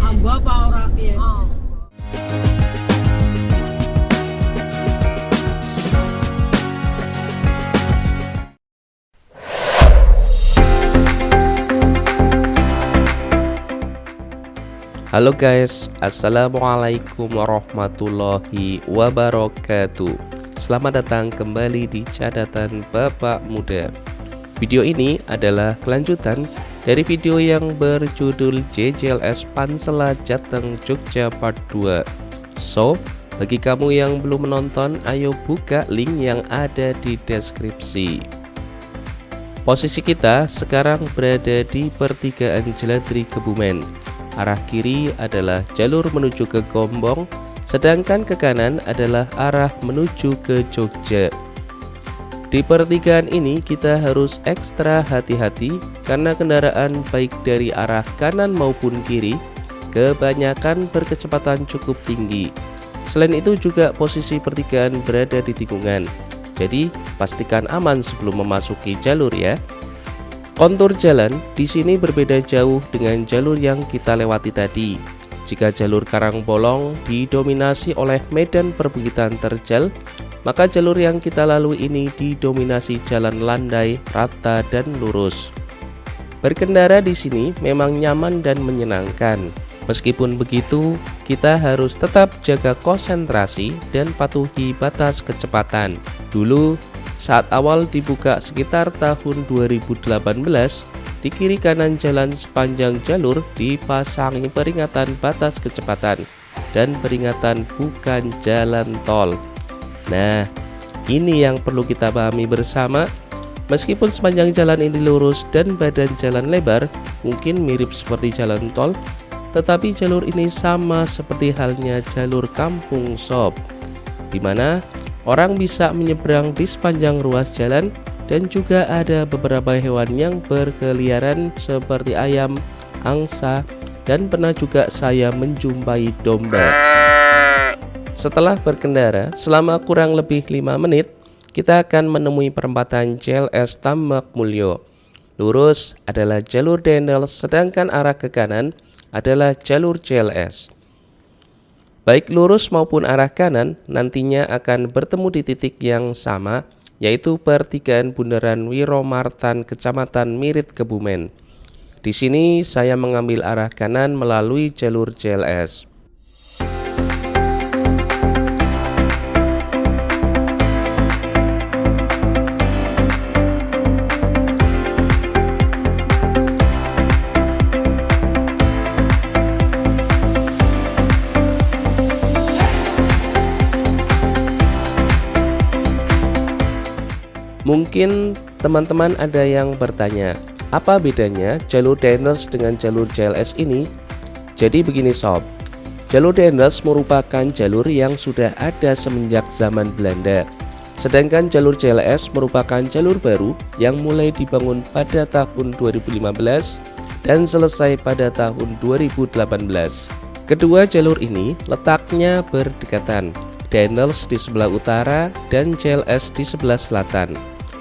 Amba apa ora piye? Halo guys, assalamualaikum warahmatullahi wabarakatuh. Selamat datang kembali di catatan Bapak Muda. Video ini adalah kelanjutan dari video yang berjudul JJLS Pansela Jateng Jogja Part 2. So, bagi kamu yang belum menonton, ayo buka link yang ada di deskripsi. Posisi kita sekarang berada di pertigaan Jeladri Kebumen. Arah kiri adalah jalur menuju ke Gombong, sedangkan ke kanan adalah arah menuju ke Jogja. Di pertigaan ini kita harus ekstra hati-hati karena kendaraan baik dari arah kanan maupun kiri kebanyakan berkecepatan cukup tinggi. Selain itu juga posisi pertigaan berada di tikungan, jadi pastikan aman sebelum memasuki jalur ya. Kontur jalan di sini berbeda jauh dengan jalur yang kita lewati tadi. Jika jalur Karangbolong didominasi oleh medan perbukitan terjal, maka jalur yang kita lalui ini didominasi jalan landai, rata, dan lurus. Berkendara di sini memang nyaman dan menyenangkan. Meskipun begitu, kita harus tetap jaga konsentrasi dan patuhi batas kecepatan. Dulu, saat awal dibuka sekitar tahun 2018, di kiri kanan jalan sepanjang jalur dipasangi peringatan batas kecepatan dan peringatan bukan jalan tol. Nah, ini yang perlu kita pahami bersama. Meskipun sepanjang jalan ini lurus dan badan jalan lebar, mungkin mirip seperti jalan tol, tetapi jalur ini sama seperti halnya jalur kampung sop, di mana orang bisa menyeberang di sepanjang ruas jalan, dan juga ada beberapa hewan yang berkeliaran seperti ayam, angsa, dan pernah juga saya menjumpai domba. Setelah berkendara selama kurang lebih 5 menit, kita akan menemui perempatan JLS Tambak Mulyo. Lurus adalah jalur Dendels, sedangkan arah ke kanan adalah jalur JLS. Baik lurus maupun arah kanan nantinya akan bertemu di titik yang sama, yaitu pertigaan Bundaran Wiromartan, Kecamatan Mirit, Kebumen. Di sini saya mengambil arah kanan melalui jalur JLS. Mungkin teman-teman ada yang bertanya, apa bedanya jalur Dendels dengan jalur JLS ini? Jadi begini sob, jalur Dendels merupakan jalur yang sudah ada semenjak zaman Belanda. Sedangkan jalur JLS merupakan jalur baru yang mulai dibangun pada tahun 2015 dan selesai pada tahun 2018. Kedua jalur ini letaknya berdekatan, Dendels di sebelah utara dan JLS di sebelah selatan.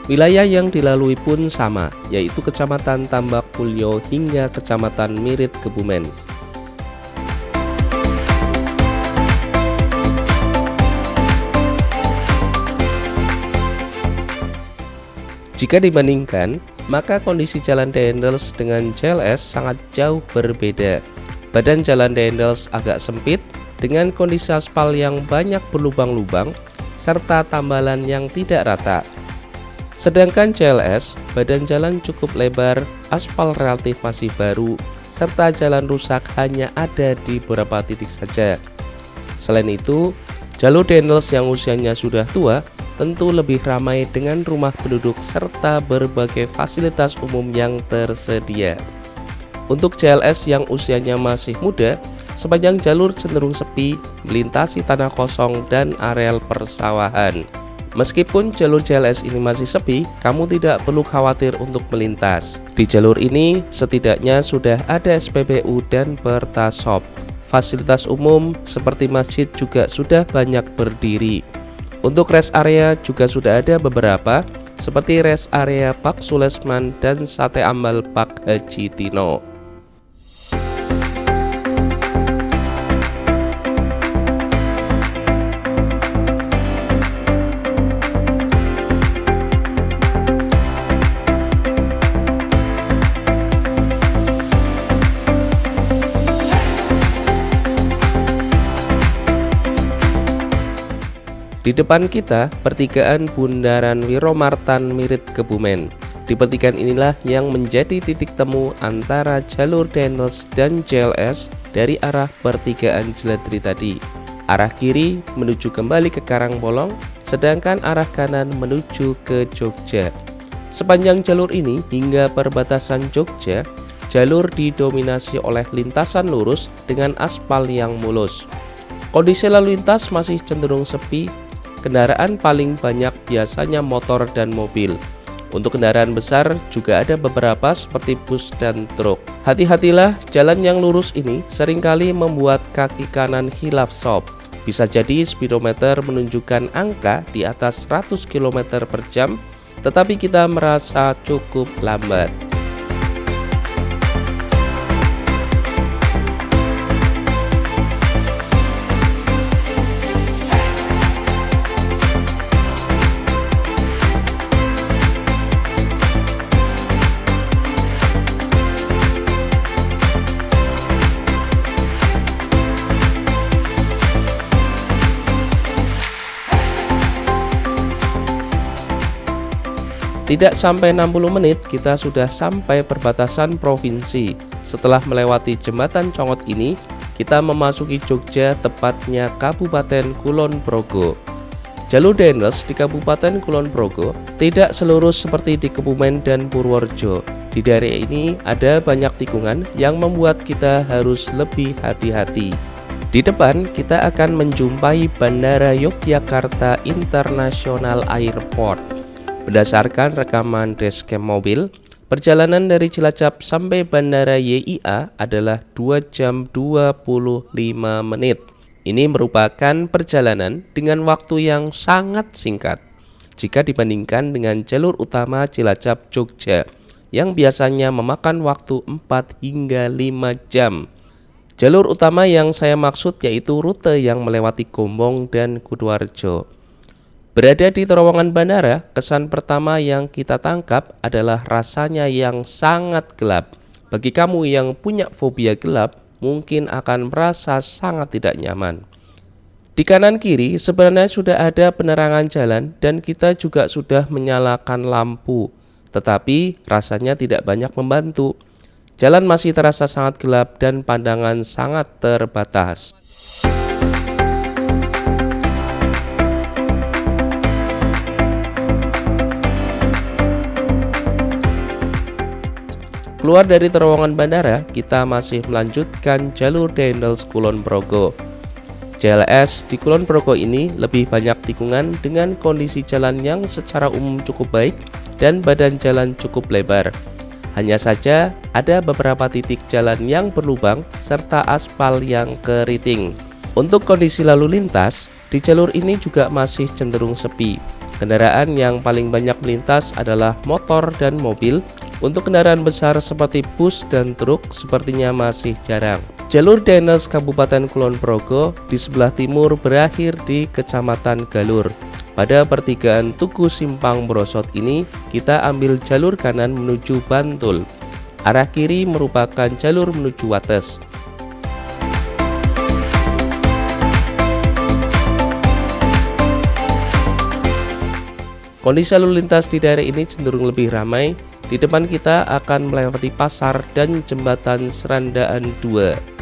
Wilayah yang dilalui pun sama, yaitu Kecamatan Tambak Mulyo hingga Kecamatan Mirit, Kebumen. Jika dibandingkan, maka kondisi jalan Dendels dengan JLS sangat jauh berbeda. Badan jalan Dendels agak sempit dengan kondisi aspal yang banyak berlubang-lubang serta tambalan yang tidak rata. Sedangkan JLS, badan jalan cukup lebar, aspal relatif masih baru, serta jalan rusak hanya ada di beberapa titik saja. Selain itu, jalur Dendels yang usianya sudah tua tentu lebih ramai dengan rumah penduduk serta berbagai fasilitas umum yang tersedia. Untuk JLS yang usianya masih muda, sepanjang jalur cenderung sepi, melintasi tanah kosong dan areal persawahan. Meskipun jalur JLS ini masih sepi, kamu tidak perlu khawatir untuk melintas. Di jalur ini setidaknya sudah ada SPBU dan Pertasop. Fasilitas umum seperti masjid juga sudah banyak berdiri. Untuk rest area juga sudah ada beberapa, seperti rest area Pak Sulesman dan Sate Ambal Pak Haji Tino. Di depan kita, pertigaan Bundaran Wiromartan Mirit Kebumen. Di pertigaan inilah yang menjadi titik temu antara jalur Daniels dan JLS dari arah pertigaan Jeladri tadi. Arah kiri menuju kembali ke Karangbolong, sedangkan arah kanan menuju ke Jogja. Sepanjang jalur ini hingga perbatasan Jogja, jalur didominasi oleh lintasan lurus dengan aspal yang mulus. Kondisi lalu lintas masih cenderung sepi, kendaraan paling banyak biasanya motor dan mobil. Untuk kendaraan besar juga ada beberapa seperti bus dan truk. Hati-hatilah, jalan yang lurus ini seringkali membuat kaki kanan hilaf sob. Bisa jadi speedometer menunjukkan angka di atas 100 km per jam, tetapi kita merasa cukup lambat. Tidak sampai 60 menit kita sudah sampai perbatasan provinsi. Setelah melewati jembatan Congot ini, kita memasuki Jogja, tepatnya Kabupaten Kulon Progo. Jalur Daniels di Kabupaten Kulon Progo tidak selurus seperti di Kebumen dan Purworejo. Di daerah ini ada banyak tikungan yang membuat kita harus lebih hati-hati. Di depan kita akan menjumpai Bandara Yogyakarta International Airport. Berdasarkan rekaman dashcam mobil, perjalanan dari Cilacap sampai Bandara YIA adalah 2 jam 25 menit. Ini merupakan perjalanan dengan waktu yang sangat singkat jika dibandingkan dengan jalur utama Cilacap Jogja yang biasanya memakan waktu 4 hingga 5 jam. Jalur utama yang saya maksud yaitu rute yang melewati Gombong dan Kutoarjo. Berada di terowongan bandara, kesan pertama yang kita tangkap adalah rasanya yang sangat gelap. Bagi kamu yang punya fobia gelap, mungkin akan merasa sangat tidak nyaman. Di kanan kiri sebenarnya sudah ada penerangan jalan dan kita juga sudah menyalakan lampu, tetapi rasanya tidak banyak membantu. Jalan masih terasa sangat gelap dan pandangan sangat terbatas. Keluar dari terowongan bandara, kita masih melanjutkan jalur Daniels Kulon Progo. JLS di Kulon Progo ini lebih banyak tikungan dengan kondisi jalan yang secara umum cukup baik dan badan jalan cukup lebar. Hanya saja ada beberapa titik jalan yang berlubang serta aspal yang keriting. Untuk kondisi lalu lintas, di jalur ini juga masih cenderung sepi. Kendaraan yang paling banyak melintas adalah motor dan mobil. Untuk kendaraan besar seperti bus dan truk sepertinya masih jarang. Jalur Daniels Kabupaten Kulon Progo di sebelah timur berakhir di Kecamatan Galur. Pada pertigaan Tugu Simpang Brosot ini, kita ambil jalur kanan menuju Bantul. Arah kiri merupakan jalur menuju Wates. Kondisi lalu lintas di daerah ini cenderung lebih ramai. Di depan kita akan melewati pasar dan jembatan Serandaan 2.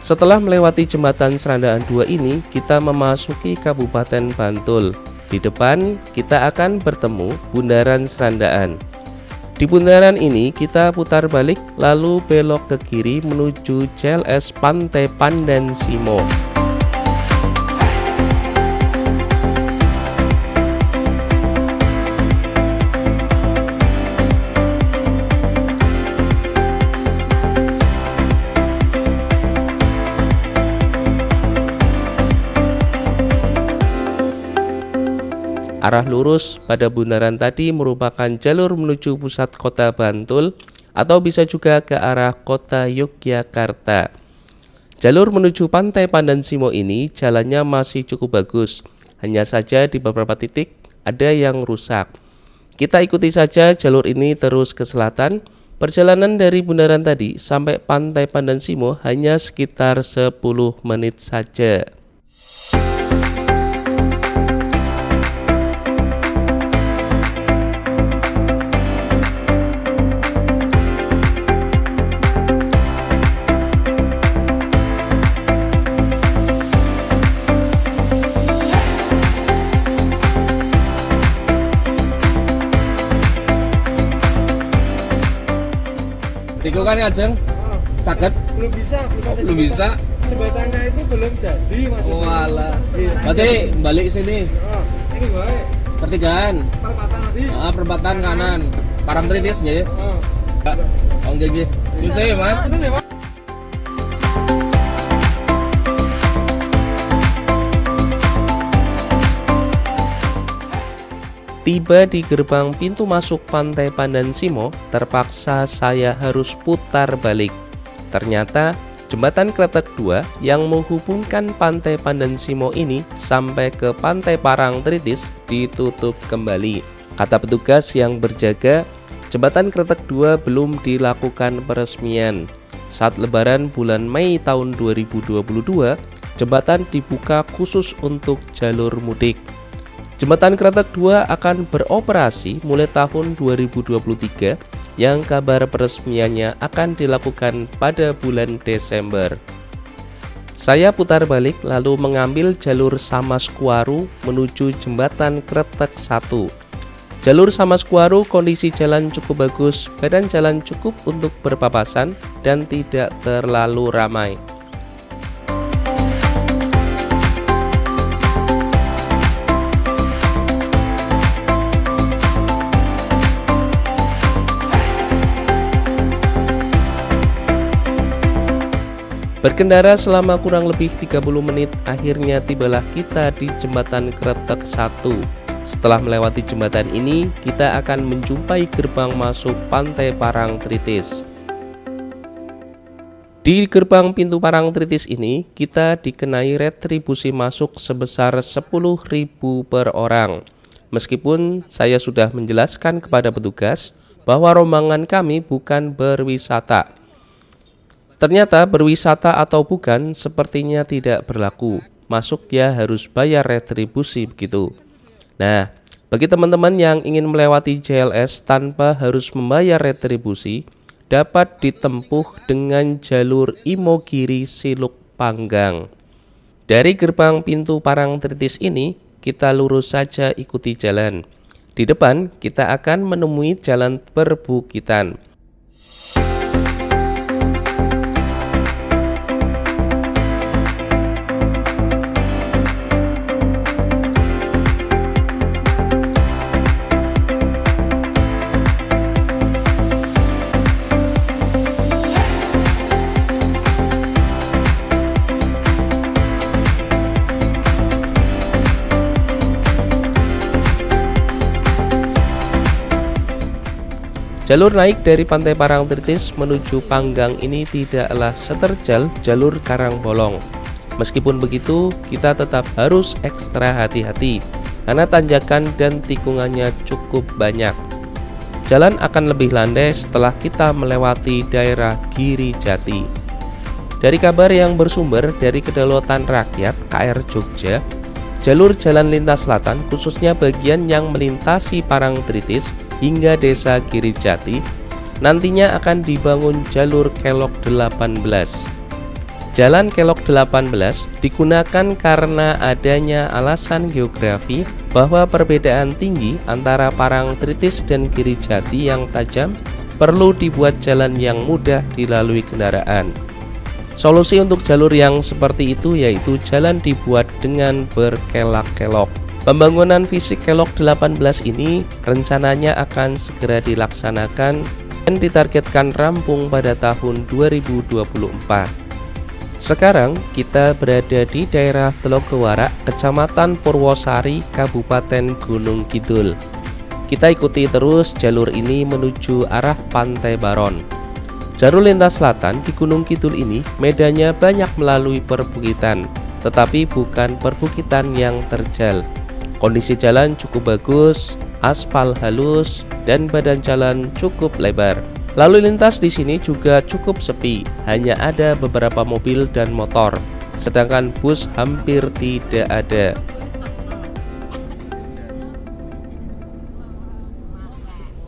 Setelah melewati jembatan Serandaan 2 ini, kita memasuki Kabupaten Bantul. Di depan, kita akan bertemu Bundaran Serandaan. Di bundaran ini, kita putar balik lalu belok ke kiri menuju JLS Pantai Pandan Simo. Arah lurus pada bundaran tadi merupakan jalur menuju pusat kota Bantul. atau bisa juga ke arah kota Yogyakarta. Jalur menuju Pantai Pandan Simo ini jalannya masih cukup bagus, hanya saja di beberapa titik ada yang rusak. Kita ikuti saja jalur ini terus ke selatan. Perjalanan dari bundaran tadi sampai Pantai Pandan-Simo hanya sekitar 10 menit saja. Iku kan Ajeng sakit Belum bisa, belum bisa. Jembatannya itu belum jadi maksudnya. Oh alah. Iya. Berarti balik sini Oh, ini baik. pertigaan. Perempatan tadi. Perempatan kanan. Parangtritis nggih. Oh. Oh nggih nggih. Nyun sewu, Mas. Bener ya, Pak? Tiba di gerbang pintu masuk Pantai Pandan-Simo, terpaksa saya harus putar balik. Ternyata jembatan Kretek 2 yang menghubungkan Pantai Pandan-Simo ini sampai ke Pantai Parangtritis ditutup kembali. Kata petugas yang berjaga, jembatan Kretek 2 belum dilakukan peresmian. Saat Lebaran bulan Mei tahun 2022, jembatan dibuka khusus untuk jalur mudik. Jembatan Kretek 2 akan beroperasi mulai tahun 2023 yang kabar peresmiannya akan dilakukan pada bulan Desember. Saya putar balik lalu mengambil jalur Samaskuaru menuju jembatan Kretek 1. Jalur Samaskuaru kondisi jalan cukup bagus, badan jalan cukup untuk berpapasan dan tidak terlalu ramai. Berkendara selama kurang lebih 30 menit, akhirnya tibalah kita di jembatan Kretek 1. Setelah melewati jembatan ini, kita akan menjumpai gerbang masuk Pantai Parangtritis. Di gerbang pintu Parangtritis ini, kita dikenai retribusi masuk sebesar 10.000 per orang. Meskipun saya sudah menjelaskan kepada petugas bahwa rombongan kami bukan berwisata. Ternyata berwisata atau bukan sepertinya tidak berlaku. Masuk ya harus bayar retribusi begitu. Nah, bagi teman-teman yang ingin melewati JLS tanpa harus membayar retribusi, dapat ditempuh dengan jalur Imogiri Siluk Panggang. Dari gerbang pintu Parangtritis ini, kita lurus saja ikuti jalan. Di depan kita akan menemui jalan perbukitan. Jalur naik dari Pantai Parangtritis menuju Panggang ini tidaklah seterjal jalur Karangbolong. Meskipun begitu, kita tetap harus ekstra hati-hati karena tanjakan dan tikungannya cukup banyak. Jalan akan lebih landai setelah kita melewati daerah Giri Jati. Dari kabar yang bersumber dari Kedaulatan Rakyat KR Jogja, jalur jalan lintas selatan khususnya bagian yang melintasi Parangtritis hingga desa Giri Jati nantinya akan dibangun jalur Kelok 18. Jalan Kelok 18 digunakan karena adanya alasan geografi bahwa perbedaan tinggi antara Parangtritis dan Giri Jati yang tajam perlu dibuat jalan yang mudah dilalui kendaraan. Solusi untuk jalur yang seperti itu yaitu jalan dibuat dengan berkelak-kelok. Pembangunan fisik Kelok 18 ini rencananya akan segera dilaksanakan dan ditargetkan rampung pada tahun 2024. Sekarang kita berada di daerah Telogowarak, Kecamatan Purwosari, Kabupaten Gunung Kidul. Kita ikuti terus jalur ini menuju arah Pantai Baron. Jalur lintas selatan di Gunung Kidul ini medannya banyak melalui perbukitan, tetapi bukan perbukitan yang terjal. Kondisi jalan cukup bagus, aspal halus, dan badan jalan cukup lebar. Lalu lintas di sini juga cukup sepi, hanya ada beberapa mobil dan motor, sedangkan bus hampir tidak ada.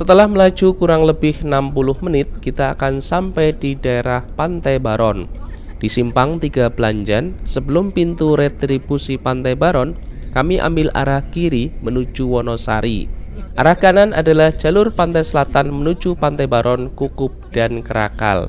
Setelah melaju kurang lebih 60 menit, kita akan sampai di daerah Pantai Baron. Di simpang 3 Pelanjan, sebelum pintu retribusi Pantai Baron, kami ambil arah kiri menuju Wonosari. Arah kanan adalah jalur pantai selatan menuju Pantai Baron, Kukup, dan Krakal.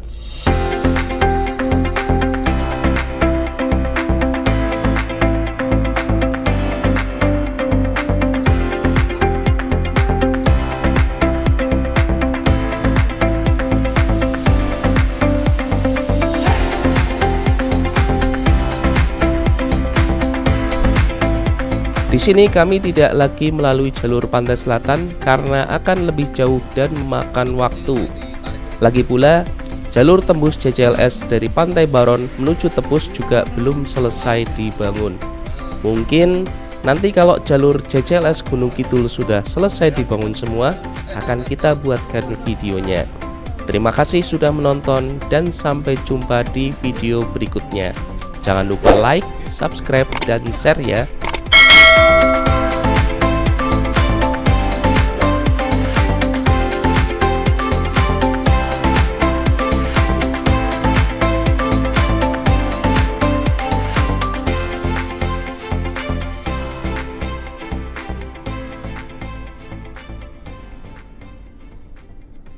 Di sini kami tidak lagi melalui jalur pantai selatan karena akan lebih jauh dan memakan waktu. Lagi pula, jalur tembus JCLS dari Pantai Baron menuju Tepus juga belum selesai dibangun. Mungkin nanti kalau jalur JCLS Gunung Kidul sudah selesai dibangun semua, akan kita buatkan videonya. Terima kasih sudah menonton dan sampai jumpa di video berikutnya. Jangan lupa like, subscribe, dan share ya.